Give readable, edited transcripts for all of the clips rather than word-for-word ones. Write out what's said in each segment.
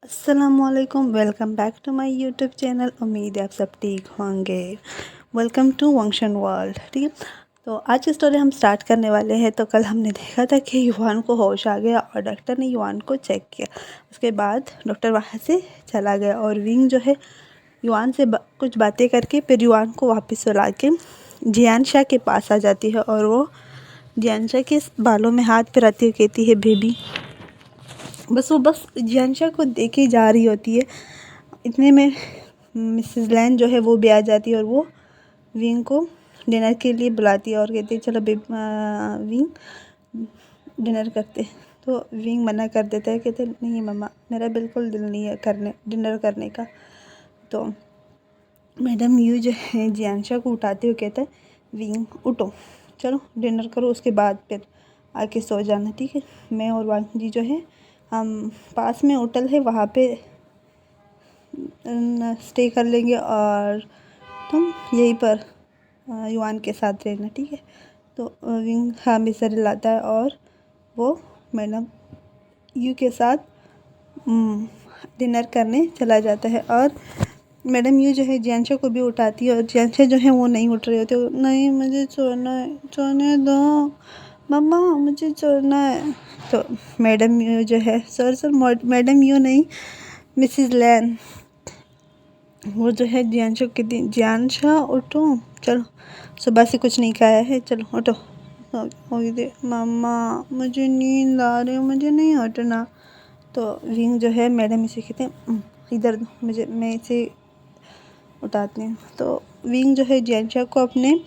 अस्सलामुअलैकुम, welcome back to my YouTube channel. उम्मीद है आप सब ठीक होंगे। Welcome to Vanshan world. ठीक है, तो आज की स्टोरी हम स्टार्ट करने वाले हैं। तो कल हमने देखा था कि युवान को होश आ गया और डॉक्टर ने युवान को चेक किया। उसके बाद डॉक्टर वहाँ से चला गया और विंग जो है युवान से कुछ बातें करके फिर युवान को वापस सुला के जियान शाह के पास आ जाती है और वो जियान शाह के बालों में हाथ फिराती हुई कहती है, बेबी। बस जियांशा को देखे जा रही होती है। इतने में मिसेस लैन जो है वो भी आ जाती है और वो विंग को डिनर के लिए बुलाती है और कहती है, चलो विंग डिनर करते। तो विंग मना कर देता है, कहते नहीं मम्मा, मेरा बिल्कुल दिल नहीं है डिनर करने का। तो मैडम यू जो है जियांशा को उठाते हुए कहता है, विंग उठो, चलो डिनर करो, उसके बाद फिर आके सो जाना, ठीक है। मैं और वांग जी जो है हम पास में होटल है वहाँ पे स्टे कर लेंगे और तुम यहीं पर युवान के साथ रहना, ठीक है। तो विंग हाँ बिस्तर लाता है और वो मैडम यू के साथ डिनर करने चला जाता है। और मैडम यू जो है जियांशा को भी उठाती है और जियांशा जो है वो नहीं उठ रही होती। नहीं, मुझे सोना है, सोने दो मम्मा, मुझे सोना है। तो मैडम यू जो है सर मैडम यू नहीं, मिसिज लैन, वो जो है जियांशा को कहती, जियांशा उठो, चलो सुबह से कुछ नहीं खाया है, चलो उठो। मम्मा मुझे नींद आ रही है, मुझे नहीं उठना। तो विंग जो है मैडम इसे कहते हैं, इधर दो मुझे, मैं इसे उठाती हूँ। तो विंग जो है जियांशा को अपने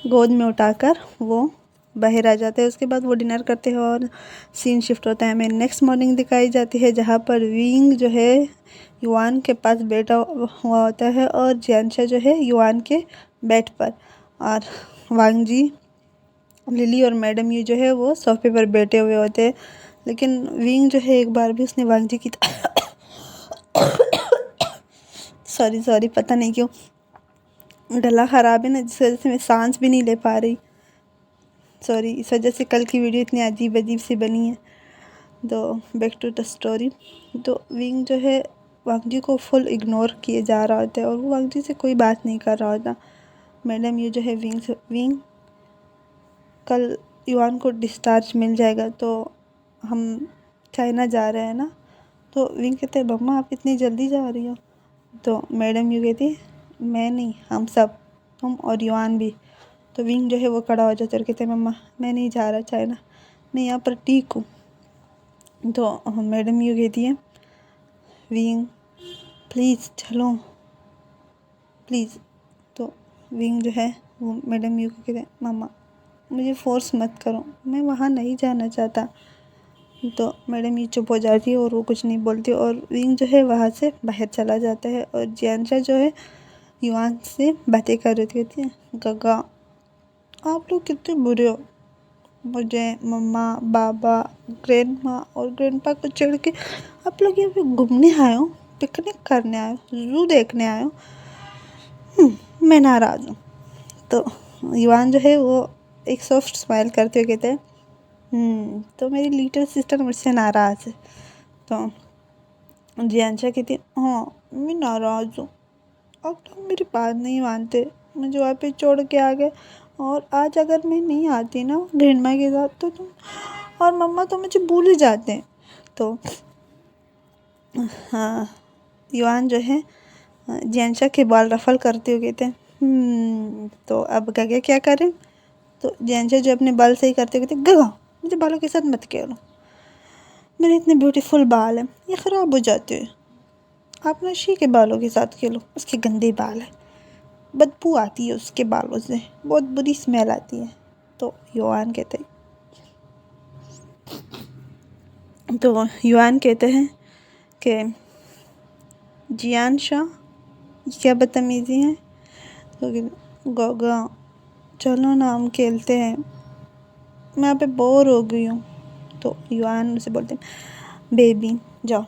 गोद में उठाकर वो बाहर आ जाते हैं। उसके बाद वो डिनर करते हैं और सीन शिफ्ट होता है। हमें नेक्स्ट मॉर्निंग दिखाई जाती है जहाँ पर विंग जो है युवान के पास बैठा हुआ होता है और जियांशा जो है युवान के बेड पर, और वांग जी, लिली और मैडम ये जो है वो सोफे पर बैठे हुए होते हैं। लेकिन विंग जो है एक बार भी उसने वांग जी की सॉरी पता नहीं क्यों गला ख़राब है ना, जिस वजह से मैं सांस भी नहीं ले पा रही। सॉरी, इस वजह से कल की वीडियो इतनी अजीब अजीब सी बनी है। तो बैक टू द स्टोरी। तो विंग जो है वांग जी को फुल इग्नोर किए जा रहा होता है और वो वांग जी से कोई बात नहीं कर रहा होता। मैडम ये जो है विंग कल युवान को डिस्चार्ज मिल जाएगा तो हम चाइना जा रहे हैं ना। तो विंग कहते हैं, मम्मा आप इतनी जल्दी जा रही हो। तो मैडम यू कहती है, मैं नहीं, हम सब, तुम और युवान भी। तो विंग जो है वो खड़ा हो जाता है और कहते हैं, मम्मा मैं नहीं जा रहा चाइना, मैं यहाँ पर ठीक हूँ। तो मैडम यू कहती है, विंग प्लीज़ चलो प्लीज़। तो विंग जो है वो मैडम यू को कहते हैं, मम्मा मुझे फोर्स मत करो, मैं वहाँ नहीं जाना चाहता। तो मैडम ये चुप हो जाती है और वो कुछ नहीं बोलती और विंग जो है वहाँ से बाहर चला जाता है। और जियांशा जो है युवान से बातें कर रही थी, कहती है, गगा आप लोग कितने बुरे हो, मुझे मम्मा पापा ग्रैंड माँ और ग्रैंड पा को छोड़ के आप लोग यहाँ पे घूमने आए हो, पिकनिक करने आए हो, जू देखने आए हो। मैं नाराज़ हूँ। तो युवान जो है वो एक सॉफ्ट स्माइल करते हुए कहते हैं, तो मेरी लिटिल सिस्टर मुझसे नाराज़ है। तो जियांशा कहती है, हाँ मैं नाराज़ हूँ, अब तो मेरी बात नहीं मानते, मुझे वहाँ पे छोड़ के आ गए और आज अगर मैं नहीं आती ना ग्रैंडमा के साथ तो तुम और मम्मा तो मुझे भूल ही जाते हैं। तो हाँ, युवान जो है जियांशा के बाल रफल करते हुए कहते हैं, तो अब गगा क्या करें। तो जियांशा जो अपने बाल सही करते हुए कहते, गगा मुझे बालों के साथ मत खेलो, मेरे इतने ब्यूटीफुल बाल हैं, ये ख़राब हो जाते हैं, आप ना शी के बालों के साथ खेलो, उसके गंदे बाल हैं, बदबू आती है उसके बालों से, बहुत बुरी स्मेल आती है। तो युवान कहते हैं कि जियांशा ये क्या बदतमीज़ी है। तो गोगा चलो ना हम खेलते हैं, मैं यहाँ पे बोर हो गई हूँ। तो युवान उसे बोलते हैं, बेबी जाओ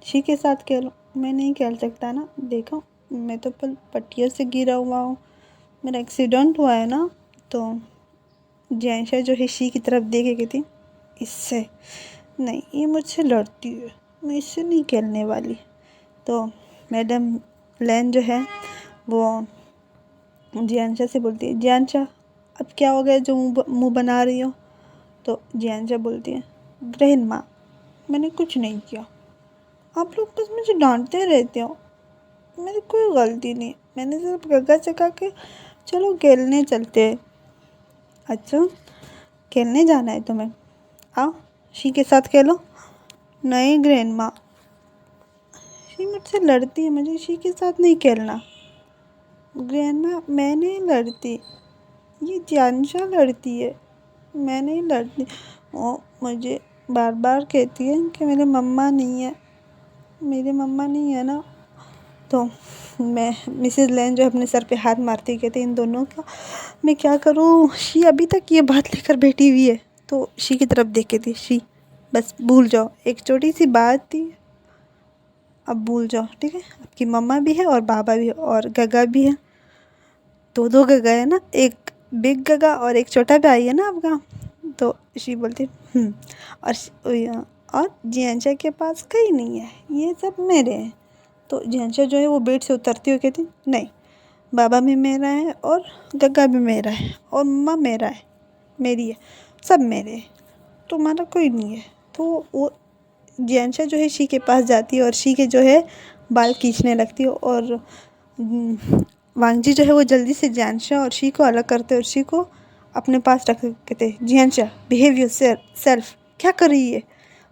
शी के साथ खेलो, मैं नहीं खेल सकता ना, देखो मैं तो पट्टियों से गिरा हुआ हूँ, मेरा एक्सीडेंट हुआ है ना। तो जियांशा जो है शी की तरफ देखे कहती, इससे नहीं, ये मुझसे लड़ती है, मैं इससे नहीं खेलने वाली। तो मैडम लैन जो है वो जियांशा से बोलती है, जियांशा अब क्या हो गया जो मुँह बना रही हो? तो जियांशा बोलती है, ग्रैंडमा मैंने कुछ नहीं किया, आप लोग बस मुझे डांटते रहते हो, मेरी कोई गलती नहीं, मैंने सिर्फ गग्गा से कहा कि चलो खेलने चलते हैं। अच्छा खेलने जाना है तुम्हें, आओ शी के साथ खेलो। नहीं ग्रैंडमा, शी मुझसे लड़ती है, मुझे शी के साथ नहीं खेलना। ग्रैंडमा मैं नहीं लड़ती, ये जियांशा लड़ती है, मैं नहीं लड़ती। वो मुझे बार बार कहती है कि मेरी मम्मा नहीं है, मेरी मम्मा नहीं है ना। तो मैं मिसेस लैन जो अपने सर पे हाथ मारती कहती इन दोनों का मैं क्या करूँ, शी अभी तक ये बात लेकर बैठी हुई है। तो शी की तरफ देख के थी, शी बस भूल जाओ, एक छोटी सी बात थी, अब भूल जाओ ठीक है। आपकी मम्मा भी है और बाबा भी है और गगा भी है, दो गगा है ना, एक बिग गगा और एक छोटा भाई है ना आपका। तो शी बोलती और जियांशा के पास कहीं नहीं है, ये सब मेरे हैं। तो जियांशा जो है वो बेड से उतरती हुई कहती नहीं, बाबा भी मेरा है और गग्गा भी मेरा है और मम्मा मेरा है, मेरी है, सब मेरे हैं, तुम्हारा कोई नहीं है। तो वो जियांशा जो है शी के पास जाती है और शी के जो है बाल खींचने लगती है और वांगजी जो है वो जल्दी से जियांशा और शी को अलग करते और शी को अपने पास रख कहते जियांशा बिहेव योर सेल्फ, क्या कर रही है।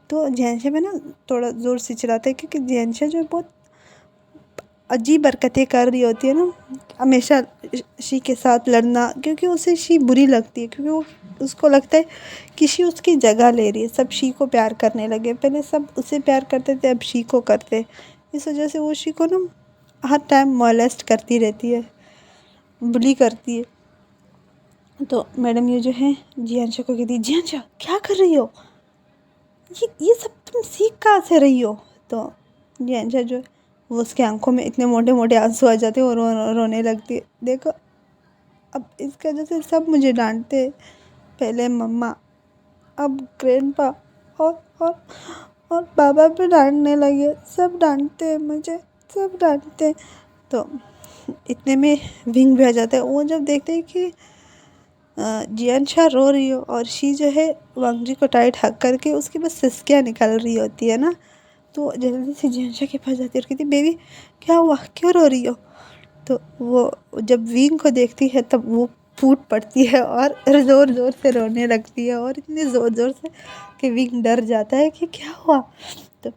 तो जियांशा में ना थोड़ा ज़ोर से चिल्लाते हैं क्योंकि जियांशा जो है बहुत अजीब हरकतें कर रही होती है ना, हमेशा शी के साथ लड़ना, क्योंकि उसे शी बुरी लगती है, क्योंकि वो उसको लगता है कि शी उसकी जगह ले रही है। सब शी को प्यार करने लगे, पहले सब उसे प्यार करते थे, अब शी को करते। इस वजह से वो शी को ना हर टाइम मोलेस्ट करती रहती है, बुली करती है। तो मैडम ये जो है जियांशा को कहती है, जियांशा क्या कर रही हो, ये सब तुम सीख कहाँ से रही हो। तो जियांशा जो वो उसके आंखों में इतने मोटे मोटे आंसू आ जाते हैं और रोने लगती है। देखो अब इसकी वजह से सब मुझे डांटते, पहले मम्मा अब ग्रैंडपा और और बाबा भी डांटने लगे, सब डांटते हैं मुझे, सब डांटते। तो इतने में विंग भी आ जाता है। वो जब देखते हैं कि जियांशा रो रही हो और शी जो है वांगजी को टाइट हक करके उसकी बस सिसकियाँ निकल रही होती है ना, तो जल्दी से जियांशा के पास जाती है और कहती बेबी क्या हुआ, क्यों रो रही हो। तो वो जब विंग को देखती है तब वो फूट पड़ती है और ज़ोर ज़ोर से रोने लगती है और इतने ज़ोर ज़ोर से कि विंग डर जाता है कि क्या हुआ। तो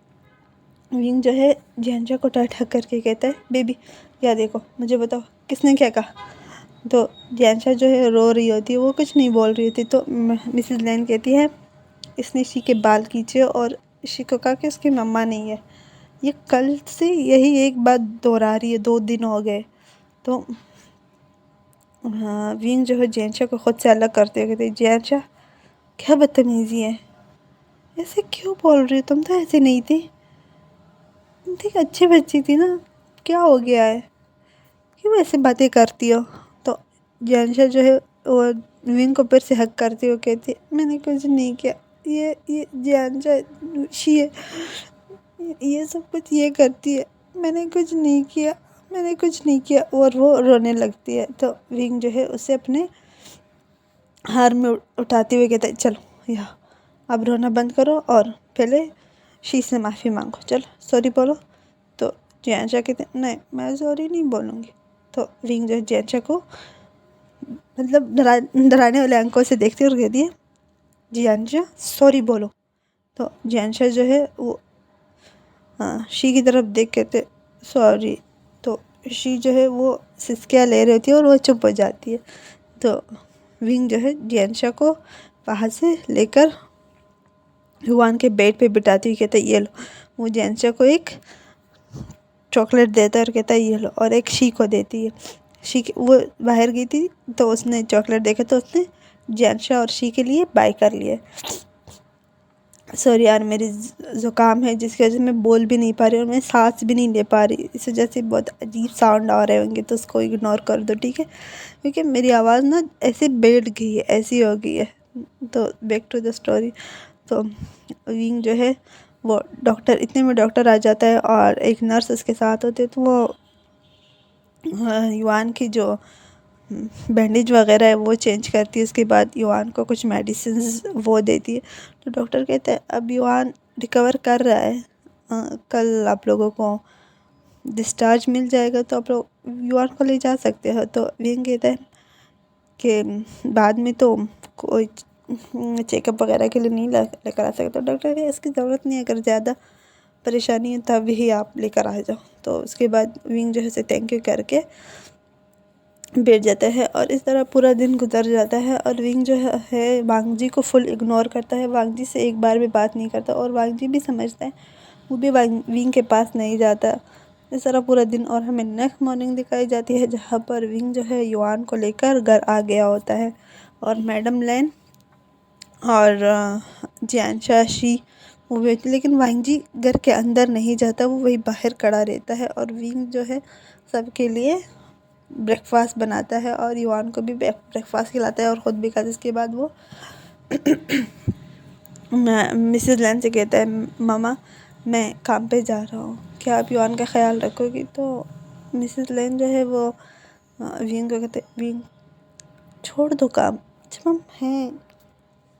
विंग जो है जियांशा को टाइट हक करके कहता है बेबी क्या देखो, मुझे बताओ किसने क्या कहा। तो जियांशा जो है रो रही होती है, वो कुछ नहीं बोल रही होती। तो मिसेस लैन कहती है इसने शी के बाल खींचे और शी को कहा कि उसकी मम्मा नहीं है। ये कल से यही एक बात दोहरा रही है, 2 दिन हो गए। तो हाँ विंग जो है जियांशा को खुद से अलग करते हुए कहते जियांशा क्या बदतमीजी है, ऐसे क्यों बोल रही हो, तुम तो ऐसे नहीं थी, तुम तो एक अच्छी बच्ची थी ना, क्या हो गया है, क्यों ऐसे बातें करती हो। तो जियांशा जो है वो विंग को फिर से हक करती हुए कहती मैंने कुछ नहीं किया, ये जियांशा शी है, ये सब कुछ ये करती है, मैंने कुछ नहीं किया, मैंने कुछ नहीं किया। और वो रोने लगती है। तो विंग जो है उसे अपने हार में उठाते हुए कहता है चलो यहाँ अब रोना बंद करो और पहले शी से माफ़ी मांगो, चलो सॉरी बोलो। तो जियांशा कहते नहीं मैं सॉरी नहीं बोलूँगी। तो विंग जो है जियांशा को मतलब डराने वाले आंखों से देखती है और कहती है जियांशा सॉरी बोलो। तो जियांशा जो है वो शी की तरफ देख कहते सॉरी। तो शी जो है वो सिसकियाँ ले रही होती है और वो चुप हो जाती है। तो विंग जो है जियांशा को वहाँ से लेकर युवान के बेड पे बिठाती हुई कहता है ये लो। वो जियांशा को एक चॉकलेट देता है और कहता है ये लो, और एक शी को देती है। शी वो बाहर गई थी तो उसने चॉकलेट देखा तो उसने जियांशा और शी के लिए बाय कर लिया। सॉरी यार मेरी ज़ुकाम है जिसकी वजह से मैं बोल भी नहीं पा रही और मैं सांस भी नहीं ले पा रही, इस वजह से बहुत अजीब साउंड आ रहे होंगे तो उसको इग्नोर कर दो ठीक है, क्योंकि मेरी आवाज़ ना ऐसे बैठ गई है, ऐसी हो गई है। तो बैक टू द स्टोरी। तो विंग जो है वो डॉक्टर, इतने में डॉक्टर आ जाता है और एक नर्स उसके साथ होती है। तो वो युआन की जो बैंडेज वगैरह है वो चेंज करती है। उसके बाद युआन को कुछ मेडिसिन्स वो देती है। तो डॉक्टर कहते हैं अब युआन रिकवर कर रहा है, कल आप लोगों को डिस्चार्ज मिल जाएगा, तो आप लोग युआन को ले जा सकते हो। तो विंग कहता है कि बाद में तो कोई चेकअप वगैरह के लिए नहीं लेकर आ सकता। डॉक्टर कहते इसकी ज़रूरत नहीं है, अगर ज़्यादा परेशानी है तब ही आप लेकर आ जाओ। तो उसके बाद विंग जो है उसे थैंक यू करके बैठ जाता है और इस तरह पूरा दिन गुजर जाता है। और विंग जो है वांगजी को फुल इग्नोर करता है, वांगजी से एक बार भी बात नहीं करता और वांगजी भी समझता है, वो भी विंग के पास नहीं जाता। इस तरह पूरा दिन। और हमें नेक्स्ट मॉर्निंग दिखाई जाती है जहाँ पर विंग जो है युआन को लेकर घर आ गया होता है और मैडम लैन और जियानशाशी वो भी होती है। लेकिन वांगजी घर के अंदर नहीं जाता, वो वही बाहर खड़ा रहता है और विंग जो है सबके लिए ब्रेकफास्ट बनाता है और युआन को भी ब्रेकफास्ट खिलाता है और ख़ुद भी खाता है। इसके बाद वो मिसेस लैन से कहता है मामा मैं काम पे जा रहा हूँ, क्या आप युआन का ख्याल रखोगी? तो मिसेस लैन जो है वो विंग को कहते विंग छोड़ दो काम, जब हम हैं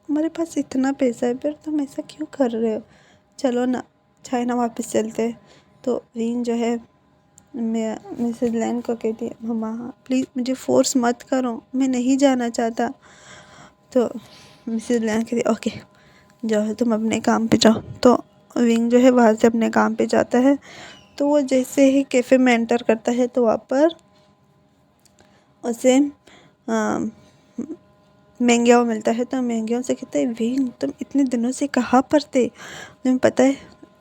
हमारे पास इतना पैसा है फिर तुम ऐसा क्यों कर रहे हो, चलो ना चाइना वापस चलते हैं। तो विंग जो है मैं मिसेस लैन को कहती है मम्मा प्लीज़ मुझे फोर्स मत करो, मैं नहीं जाना चाहता। तो मिसेस लैन कहती ओके जाओ तुम अपने काम पे जाओ। तो विंग जो है वहाँ से अपने काम पे जाता है। तो वो जैसे ही कैफ़े में एंटर करता है तो वहाँ पर उसे मेंग्याओ मिलता है। तो मेंग्याओ से कहता है विंग तुम इतने दिनों से कहाँ पर थे, तुम्हें पता है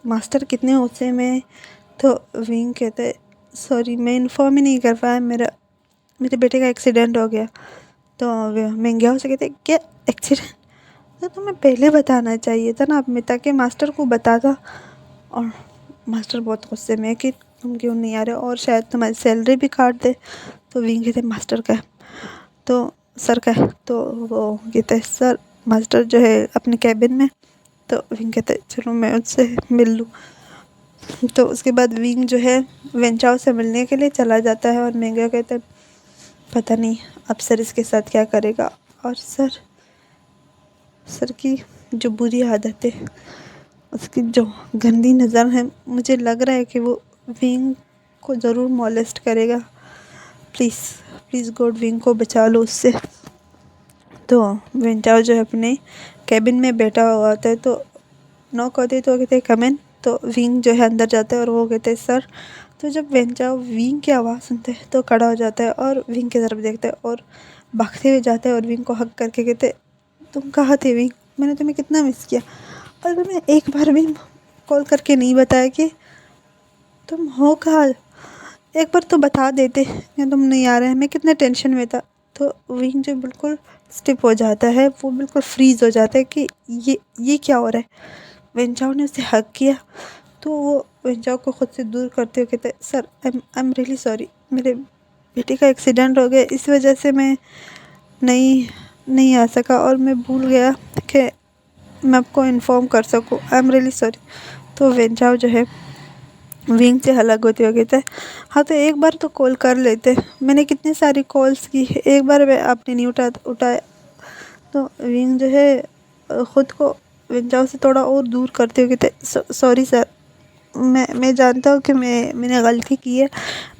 मास्टर कितने गुस्से में। तो विंग कहता है सॉरी मैं इन्फॉर्म ही नहीं कर पाया, मेरे बेटे का एक्सीडेंट हो गया। तो मेंग्याओ से कहते हैं क्या एक्सीडेंट, तो तुम्हें पहले बताना चाहिए था ना, अब मैं ताकि मास्टर को बताता। और मास्टर बहुत गुस्से में है कि तुम क्यों नहीं आ रहे और शायद तुम्हारी सैलरी भी काट दे। तो विंग कहते मास्टर का है, तो सर का है। तो वो कहते हैं सर मास्टर जो है अपने कैबिन में। तो विंग कहते हैं चलो मैं उससे मिल लूँ। तो उसके बाद विंग जो है वेंचाओ से मिलने के लिए चला जाता है और मेंग्याओ कहते हैं पता नहीं अब सर इसके साथ क्या करेगा। और सर की जो बुरी आदत है, उसकी जो गंदी नज़र है, मुझे लग रहा है कि वो विंग को ज़रूर मॉलेस्ट करेगा। प्लीज़ प्लीज़ गॉड विंग को बचा लो उससे। तो वेंचाओ जो है अपने कैबिन में बैठा हुआ होता है। तो नॉक होती है तो कहते हैं कम इन। तो विंग जो है अंदर जाता है और वो कहते हैं सर। तो जब वेंचाओ विंग की आवाज़ सुनते हैं तो खड़ा हो जाता है और विंग की तरफ देखता है और भागते हुए जाता है और विंग को हक करके कहते तुम कहाँ थे विंग, मैंने तुम्हें कितना मिस किया और तुम्हें एक बार भी कॉल करके नहीं बताया कि तुम हो कहाँ, एक बार तो बता देते या तुम नहीं आ रहे हैं, मैं कितने टेंशन में था। तो विंग जो बिल्कुल स्टिप हो जाता है, वो बिल्कुल फ्रीज़ हो जाता है कि ये क्या हो रहा है। वेंचाओ ने उसे हक किया तो वो वेंचाओ को खुद से दूर करते हुए कहते sir I am really sorry, मेरे बेटे का एक्सीडेंट हो गया, इस वजह से मैं नहीं आ सका और मैं भूल गया कि मैं आपको इन्फॉर्म कर सकूं, आई एम रियली सॉरी। तो वेंचाओ जो है विंग से अलग होते हुए कहता है हाँ तो एक बार तो कॉल कर लेते, मैंने कितनी सारी कॉल्स की है, एक बार आपने नहीं उठाया। तो विंग जो है ख़ुद को वेंचाओ से थोड़ा और दूर करते हुए कहते सॉरी सर, मैं जानता हूँ कि मैंने गलती की है,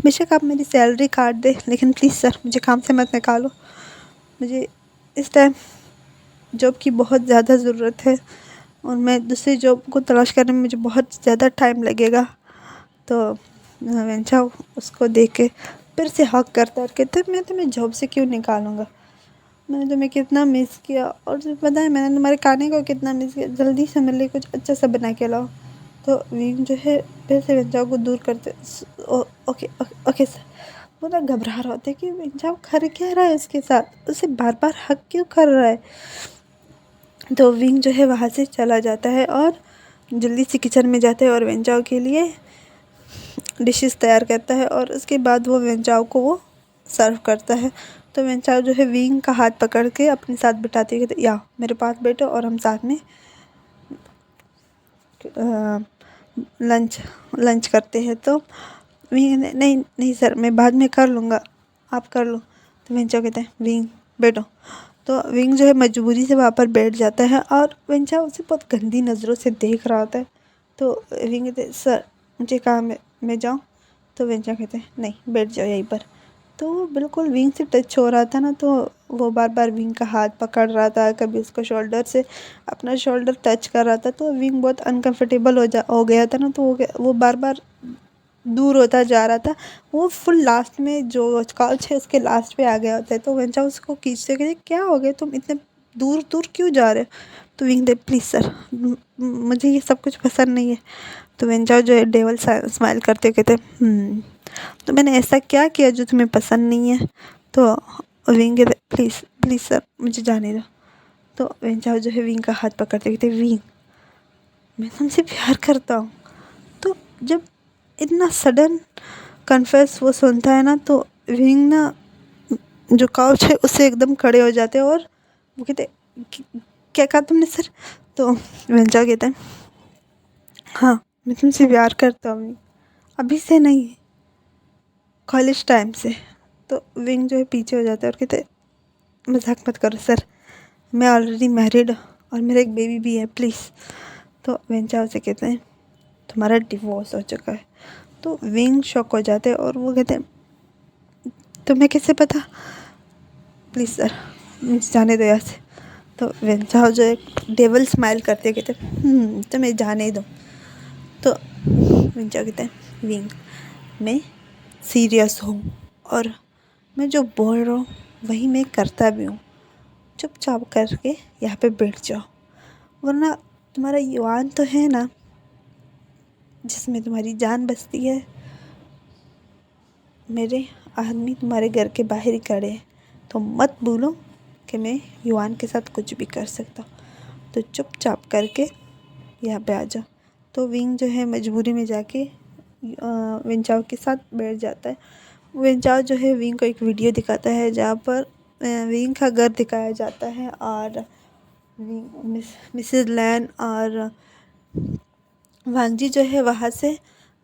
बेशक आप मेरी सैलरी काट दे लेकिन प्लीज़ सर मुझे काम से मत निकालो, मुझे इस टाइम जॉब की बहुत ज़्यादा ज़रूरत है और मैं दूसरी जॉब को तलाश करने में मुझे बहुत ज़्यादा टाइम लगेगा। तो वेंचाओ उसको देख के फिर से हक करता और कहते मैं तुम्हें जॉब से क्यों निकालूंगा, मैंने तुम्हें कितना मिस किया और तुम्हें पता है मैंने तुम्हारे खाने को कितना मिस किया, जल्दी से मेरे लिए कुछ अच्छा सा बना के लाओ। तो विंग जो है फिर से वेंचाओ को दूर करते ओके ओके सर। वो ना घबरा रहा होता है कि वेंचाओ कर क्या रहा है उसके साथ, उसे बार बार हक क्यों कर रहा है। तो विंग जो है वहाँ से चला जाता है और जल्दी से किचन में जाता है और वेंचाओ के लिए डिशेस तैयार करता है और उसके बाद वो वेंचाओ को वो सर्व करता है। तो वेंचाओ जो है विंग का हाथ पकड़ के अपने साथ बिठाते हुए या मेरे पास बैठो और हम साथ में लंच लंच करते हैं। तो विंग ने नहीं नहीं सर मैं बाद में कर लूँगा, आप कर लो। तो वेंचा कहते हैं विंग बैठो। तो विंग जो है मजबूरी से वहाँ पर बैठ जाता है और वेंचा उसे बहुत गंदी नज़रों से देख रहा होता है। तो विंग कहते हैं सर मुझे काम है, मैं जाऊँ? तो वेंचा कहते हैं नहीं बैठ जाओ यहीं पर। तो वो बिल्कुल विंग से टच हो रहा था ना, तो वो बार बार विंग का हाथ पकड़ रहा था, कभी उसको शोल्डर से अपना शोल्डर टच कर रहा था। तो विंग बहुत अनकंफर्टेबल हो गया था ना, तो वो बार बार दूर होता जा रहा था। वो फुल लास्ट में जो काउच है उसके लास्ट पे आ गया होता है। तो वेंचा उसको खींचते कहते क्या हो गया, तुम इतने दूर दूर क्यों जा रहे हो? तो विंग दे प्लीज़ सर मुझे ये सब कुछ पसंद नहीं है। तो वेंचा जो है डेवल स्माइल करते कहते तो मैंने ऐसा क्या किया जो तुम्हें पसंद नहीं है? तो विंग कहते प्लीज़ प्लीज़ सर मुझे जाने दो। तो वेंचा जो है विंग का हाथ पकड़ते कहते विंग मैं तुमसे प्यार करता हूँ। तो जब इतना सडन कन्फेस वो सुनता है ना, तो विंग ना जो काउच है उससे एकदम खड़े हो जाते हैं और वो कहते क्या कहा तुमने सर? तो वेंचा कहता है हाँ मैं तुमसे प्यार करता हूँ, अभी से नहीं कॉलेज टाइम से। तो विंग जो है पीछे हो जाता है और कहते मजाक मत करो सर, मैं ऑलरेडी मैरिड और मेरा एक बेबी भी है प्लीज़। तो वेंचा उसे कहते हैं तुम्हारा डिवोर्स हो चुका है। तो विंग शॉक हो जाते हैं और वो कहते हैं तुम्हें कैसे पता? प्लीज़ सर मुझे जाने दो यहाँ से। तो वेंचा जो एक डेवल स्माइल करते कहते तुम्हें जाने दो। तो वेंचा कहते हैं विंग मैं सीरियस हूँ और मैं जो बोल रहा हूँ वही मैं करता भी हूँ, चुपचाप करके यहाँ पे बैठ जाओ, वरना तुम्हारा युवान तो है ना जिसमें तुम्हारी जान बसती है, मेरे आदमी तुम्हारे घर के बाहर ही खड़े हैं, तो मत भूलो कि मैं युवान के साथ कुछ भी कर सकता हूँ, तो चुपचाप करके यहाँ पे आ जाओ। तो विंग जो है मजबूरी में जाके वेंचाओ के साथ बैठ जाता है। वेंचाओ जो है विंग को एक वीडियो दिखाता है जहाँ पर विंग का घर दिखाया जाता है और मिसेस लैन और वांगजी जो है वहाँ से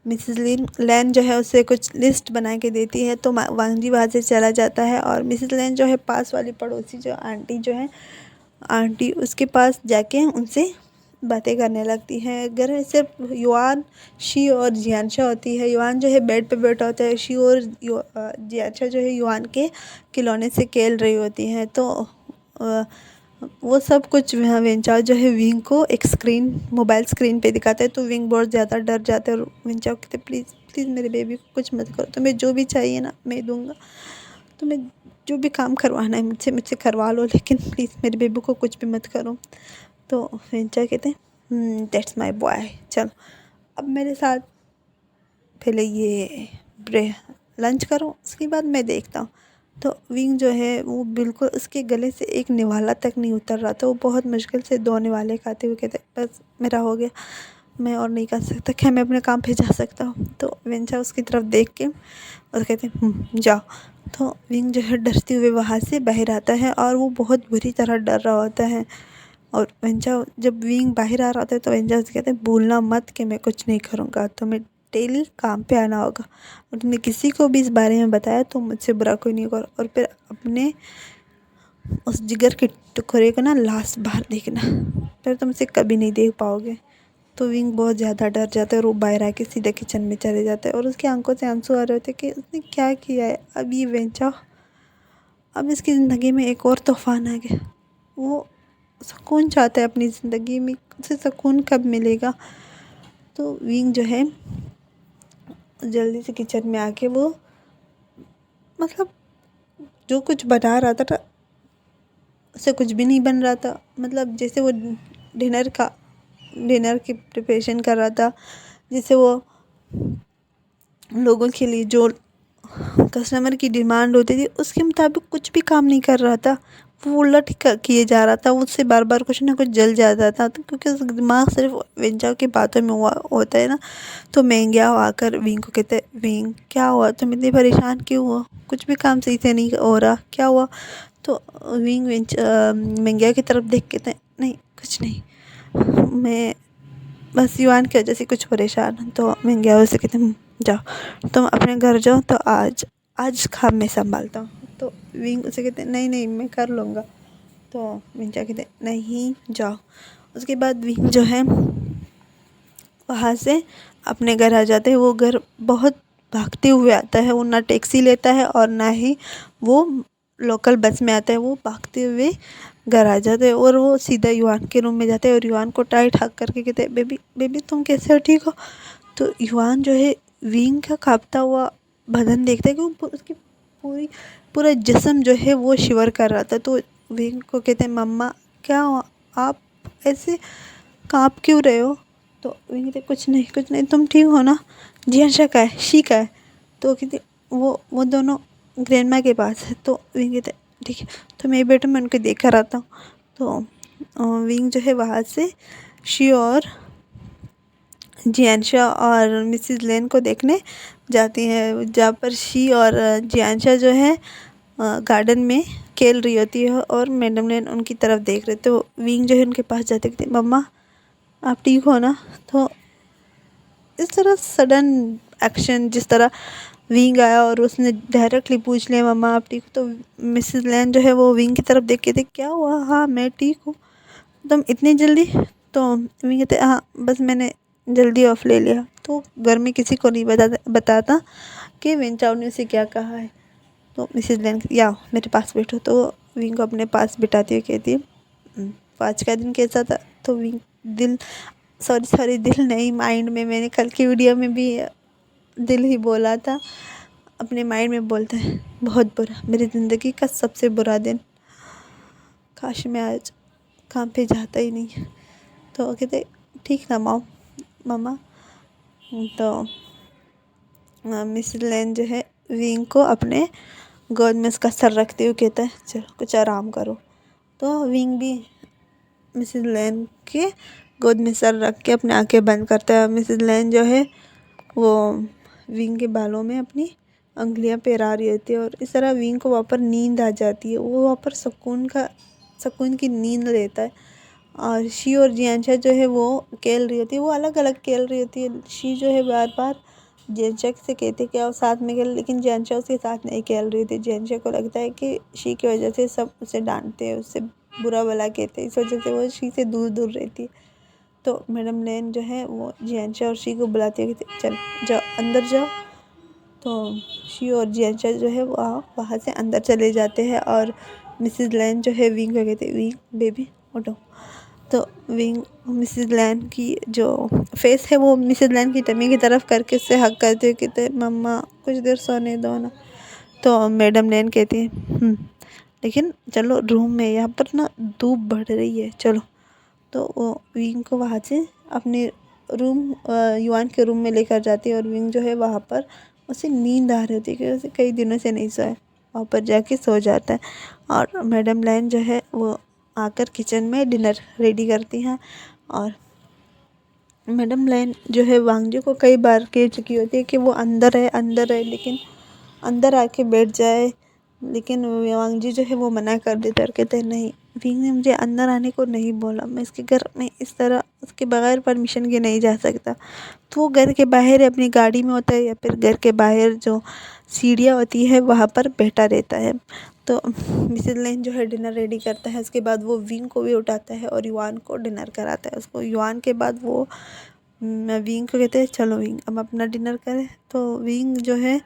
मिसेस लैन जो है उसे कुछ लिस्ट बना के देती है। तो वांगजी वहाँ से चला जाता है और मिसेस लैन जो है पास वाली पड़ोसी जो आंटी जो है आंटी उसके पास जाके उनसे बातें करने लगती है। घर में सिर्फ युआन शी और जियानशा होती है। युआन जो है बेड पे बैठा होता है, शी और जियानशा जो है युआन के खिलौने से खेल रही होती हैं। तो वो सब कुछ वेंचाओ जो है विंग को एक मोबाइल स्क्रीन पे दिखाता है। तो विंग बहुत ज़्यादा डर जाता है और वेंचाओ कहते प्लीज़ प्लीज़ मेरे बेबी को कुछ मत करो, तुम्हें जो भी चाहिए ना मैं दूँगा, तुम्हें जो भी काम करवाना है मुझसे करवा लो, लेकिन प्लीज़ मेरे बेबी को कुछ भी मत करो। तो वेंचा कहते हैं दैट्स माय बॉय, चलो अब मेरे साथ पहले ये लंच करो उसके बाद मैं देखता हूँ। तो विंग जो है वो बिल्कुल उसके गले से एक निवाला तक नहीं उतर रहा था। वो बहुत मुश्किल से 2 निवाले खाते हुए कहते बस मेरा हो गया, मैं और नहीं कर सकता, क्या मैं अपने काम पे जा सकता हूँ? तो वेंचा उसकी तरफ देख के और कहते जाओ। तो विंग जो है डरते हुए वहाँ से बाहर आता है और वो बहुत बुरी तरह डर रहा होता है। और वेंचा जब विंग बाहर आ रहा होता है तो वेंचा उससे कहते हैं भूलना मत कि मैं कुछ नहीं करूँगा, तुम्हें डेली काम पे आना होगा और तुमने किसी को भी इस बारे में बताया तो मुझसे बुरा कोई नहीं होगा, और फिर अपने उस जिगर के टुकड़े को ना लास्ट बार देखना, फिर तुम उसे कभी नहीं देख पाओगे। तो विंग बहुत ज़्यादा डर जाता है और वो बाहर आके सीधे किचन में चले जाता है और उसकी आंखों से आंसू आ रहे होते कि उसने क्या किया है। अब ये वेंचा अब इसकी ज़िंदगी में एक और तूफान आ गया। वो सुकून चाहता है अपनी ज़िंदगी में, उसे सुकून कब मिलेगा? तो विंग जो है जल्दी से किचन में आके वो मतलब जो कुछ बना रहा था उससे कुछ भी नहीं बन रहा था। मतलब जैसे वो डिनर की प्रिपरेशन कर रहा था, जैसे वो लोगों के लिए जो कस्टमर की डिमांड होती थी उसके मुताबिक कुछ भी काम नहीं कर रहा था। वो उलट किए जा रहा था, उससे बार बार कुछ ना कुछ जल जाता था। तो क्योंकि उसका दिमाग सिर्फ वेंचा की बातों में हुआ होता है ना। तो मेंग्या आकर विंग को कहते हैं विंग क्या हुआ, तुम इतनी परेशान क्यों हो, कुछ भी काम सही से नहीं हो रहा, क्या हुआ? तो विंग मेंग्या की तरफ देख के कहते हैं नहीं कुछ नहीं, मैं बस युवान की वजह से कुछ परेशान हूँ। तो मैं गया उसे कहते जाओ तुम अपने घर जाओ, तो आज आज काम मैं संभालता हूँ। तो विंग उसे कहते नहीं नहीं मैं कर लूँगा। तो मिंजा कहते नहीं जाओ। उसके बाद विंग जो है वहाँ से अपने घर आ जाते हैं। वो घर बहुत भागते हुए आता है, वो ना टैक्सी लेता है और ना ही वो लोकल बस में आता है, वो भागते हुए घर आ जाते हैं। और वो सीधा युवान के रूम में जाते हैं और युवान को टाइट हक करके कहते हैं बेबी बेबी तुम कैसे हो, ठीक हो। तो युवान जो है विंग का कांपता हुआ बदन देखता है कि उसकी पूरा जिस्म जो है वो शिवर कर रहा था। तो विंग को कहते हैं मम्मा क्या हुआ, आप ऐसे काँप क्यों रहे हो। तो विंग कहते कुछ नहीं तुम ठीक हो ना। जियांशा का है, शी का है। तो कहते वो दोनों ग्रैंड माँ के पास है। तो विंग कहते ठीक है तो मैं बेटा मैं उनको देख कर आता हूँ। तो विंग जो है वहाँ से शी और जियांशा और मिसिस लेन को देखने जाती हैं, जहाँ पर शी और जियांशा जो है गार्डन में खेल रही होती है और मैडम लेन उनकी तरफ देख रहे। तो विंग जो है उनके पास जाते कहते मम्मा आप ठीक हो ना। तो इस तरह सडन एक्शन, जिस तरह विंग आया और उसने डायरेक्टली पूछ लिया मम्मा आप ठीक हो, तो मिसेस लैन जो है वो विंग की तरफ देख के थे क्या हुआ, हाँ मैं ठीक हूँ, तुम इतनी जल्दी। तो विंग कहते हाँ बस मैंने जल्दी ऑफ ले लिया। तो घर में किसी को नहीं बताता कि विंचाओ ने उसे क्या कहा है। तो मिसेस लैन या मेरे पास बैठो। तो विंग को अपने पास बिठाती हुई कहती है आज का दिन कैसा था। तो विंग दिल सॉरी दिल नहीं, माइंड में, मैंने कल की वीडियो में भी दिल ही बोला था, अपने माइंड में बोलते हैं बहुत बुरा, मेरी ज़िंदगी का सबसे बुरा दिन, काश मैं आज काम पे जाता ही नहीं। तो कहते ठीक ना मम्मा। तो मिस लेन जो है विंग को अपने गोद में उसका सर रखते हुए कहता है चलो कुछ आराम करो। तो विंग भी मिसेस लेन के गोद में सर रख के अपनी आंखें बंद करता है। मिसेस लेन जो है वो विंग के बालों में अपनी उंगलियां फेरा रही होती है और इस तरह विंग को वहाँ पर नींद आ जाती है। वो वहाँ पर सुकून की नींद लेता है। और शी और जियांशा जो है वो खेल रही होती है, वो अलग अलग खेल रही होती है। शी जो है बार बार जियांशा से कहते कि आओ साथ में खेल, लेकिन जियांशा उसके साथ नहीं खेल रही थी। जियांशा को लगता है कि शी की वजह से सब उसे डांटते हैं, उससे बुरा भला कहते हैं, इस वजह से वो शी से दूर दूर रहती है। तो मैडम लेन जो है वो जियांशा और शी को बुलाती है कि चल जाओ अंदर जाओ। तो शी और जियांशा जो है वहाँ से अंदर चले जाते हैं और मिसेस लैन जो है विंग को कहते हैं विंग बेबी उठो। तो विंग मिसेस लैन की जो फेस है वो मिसेस लैन की टमी की तरफ करके उससे हक करते हुए कहते मम्मा कुछ देर सोने दो ना। तो मैडम लैन कहती है लेकिन चलो रूम में, यहाँ पर ना धूप बढ़ रही है चलो। तो वो विंग को वहाँ से अपने रूम युवान के रूम में लेकर जाती है और विंग जो है वहाँ पर उसे नींद आ रही होती है क्योंकि उसे कई दिनों से नहीं सोया, वहाँ पर जाके सो जाता है। और मैडम लाइन जो है वो आकर किचन में डिनर रेडी करती हैं और मैडम लाइन जो है वांगजू को कई बार कह चुकी होती है कि वो अंदर है लेकिन अंदर आके बैठ जाए, लेकिन वांगजी जो है वो मना कर देता है, कहते हैं नहीं विंग ने मुझे अंदर आने को नहीं बोला, मैं इसके घर में इस तरह उसके बगैर परमिशन के नहीं जा सकता। तो वो घर के बाहर अपनी गाड़ी में होता है या फिर घर के बाहर जो सीढ़ियाँ होती है वहाँ पर बैठा रहता है। तो मिसेस लेन जो है डिनर रेडी करता है, उसके बाद वो विंग को भी उठाता है और युवान को डिनर कराता है उसको। युवान के बाद वो विंग को कहते हैं चलो विंग अब अपना डिनर करें। तो विंग जो है